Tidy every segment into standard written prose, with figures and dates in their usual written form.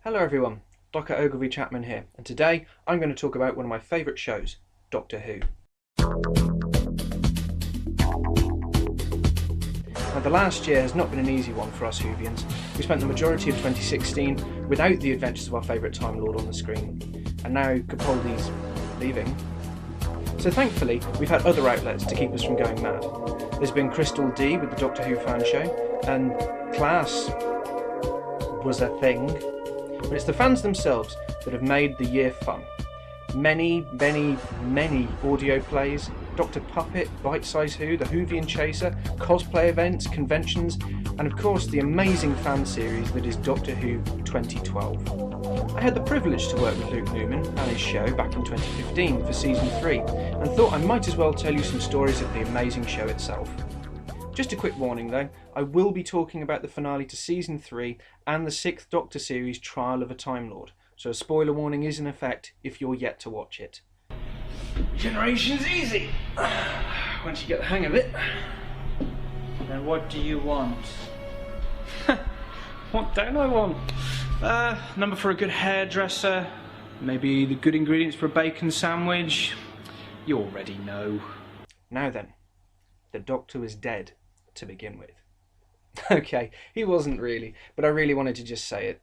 Hello everyone, Dr. Ogilvy Chapman here, and today I'm going to talk about one of my favourite shows, Doctor Who. Now, the last year has not been an easy one for us Whovians. We spent the majority of 2016 without the adventures of our favourite Time Lord on the screen, and now Capaldi's leaving. So thankfully, we've had other outlets to keep us from going mad. There's been Crystal D with the Doctor Who fan show, and Class was a thing. But it's the fans themselves that have made the year fun. Many audio plays, Dr. Puppet, Bite Size Who, the Whovian Chaser, cosplay events, conventions, and of course the amazing fan series that is Doctor Who 2012. I had the privilege to work with Luke Newman and his show back in 2015 for Season 3, and thought I might as well tell you some stories of the amazing show itself. Just a quick warning though, I will be talking about the finale to Season 3 and the 6th Doctor series Trial of a Time Lord, so a spoiler warning is in effect if you're yet to watch it. Generation's easy, once you get the hang of it. Then what do you want? What don't I want? Number for a good hairdresser, maybe the good ingredients for a bacon sandwich. You already know. Now then, the Doctor was dead to begin with. Okay, he wasn't really, but I really wanted to just say it.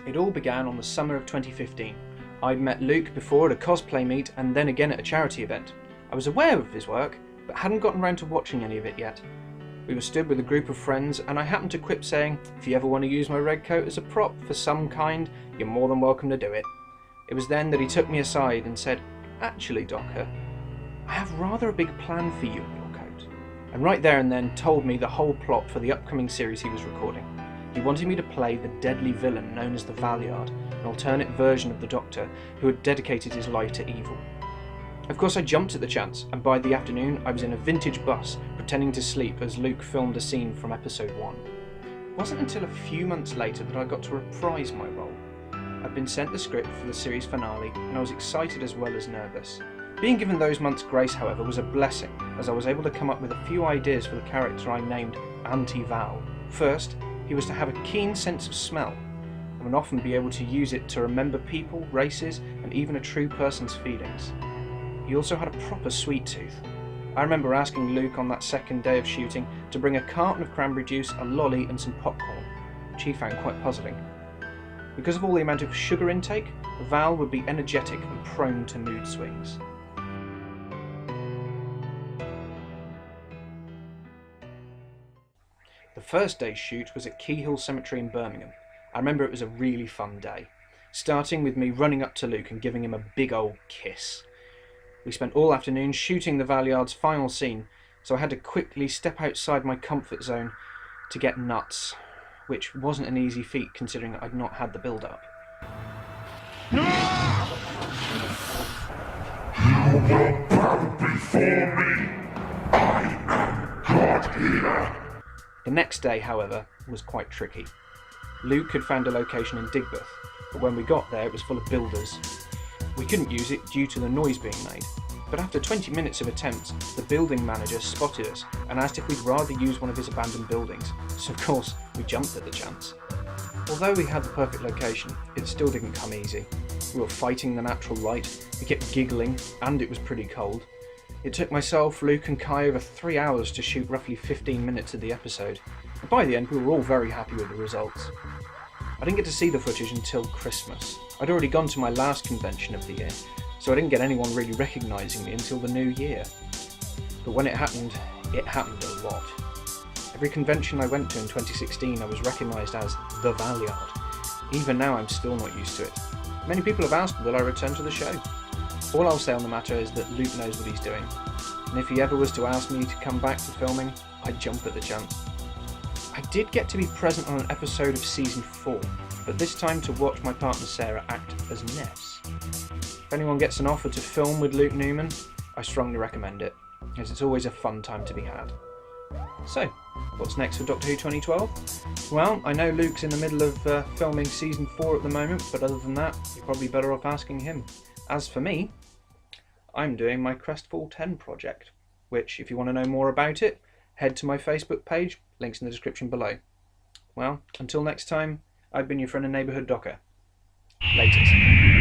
It all began on the summer of 2015. I'd met Luke before at a cosplay meet and then again at a charity event. I was aware of his work, but hadn't gotten around to watching any of it yet. We were stood with a group of friends and I happened to quip saying, if you ever want to use my red coat as a prop for some kind, you're more than welcome to do it. It was then that he took me aside and said, actually Docker, I have rather a big plan for you in your coat. And right there and then told me the whole plot for the upcoming series he was recording. He wanted me to play the deadly villain known as the Valeyard, an alternate version of the Doctor who had dedicated his life to evil. Of course I jumped at the chance, and by the afternoon I was in a vintage bus pretending to sleep as Luke filmed a scene from episode 1. It wasn't until a few months later that I got to reprise my role. I'd been sent the script for the series finale and I was excited as well as nervous. Being given those months' grace, however, was a blessing, as I was able to come up with a few ideas for the character I named Anti-Val. First, he was to have a keen sense of smell, and would often be able to use it to remember people, races, and even a true person's feelings. He also had a proper sweet tooth. I remember asking Luke on that second day of shooting to bring a carton of cranberry juice, a lolly, and some popcorn, which he found quite puzzling. Because of all the amount of sugar intake, Val would be energetic and prone to mood swings. The first day's shoot was at Key Hill Cemetery in Birmingham. I remember it was a really fun day, starting with me running up to Luke and giving him a big old kiss. We spent all afternoon shooting the Valeyard's final scene, so I had to quickly step outside my comfort zone to get nuts, which wasn't an easy feat considering I'd not had the build-up. You will bow before me. I am God here. The next day, however, was quite tricky. Luke had found a location in Digbeth, but when we got there it was full of builders. We couldn't use it due to the noise being made, but after 20 minutes of attempts, the building manager spotted us and asked if we'd rather use one of his abandoned buildings, so of course we jumped at the chance. Although we had the perfect location, it still didn't come easy. We were fighting the natural light, we kept giggling, and it was pretty cold. It took myself, Luke and Kai over 3 hours to shoot roughly 15 minutes of the episode, and by the end we were all very happy with the results. I didn't get to see the footage until Christmas. I'd already gone to my last convention of the year, so I didn't get anyone really recognising me until the new year. But when it happened a lot. Every convention I went to in 2016 I was recognised as the Valeyard. Even now I'm still not used to it. Many people have asked will I return to the show. All I'll say on the matter is that Luke knows what he's doing, and if he ever was to ask me to come back to filming, I'd jump at the chance. I did get to be present on an episode of Season 4, but this time to watch my partner Sarah act as Ness. If anyone gets an offer to film with Luke Newman, I strongly recommend it, as it's always a fun time to be had. So, what's next for Doctor Who 2012? Well, I know Luke's in the middle of filming Season 4 at the moment, but other than that, you're probably better off asking him. As for me, I'm doing my Crestfall 10 project, which, if you want to know more about it, head to my Facebook page, links in the description below. Well, until next time, I've been your friend and neighbourhood docker. Laters.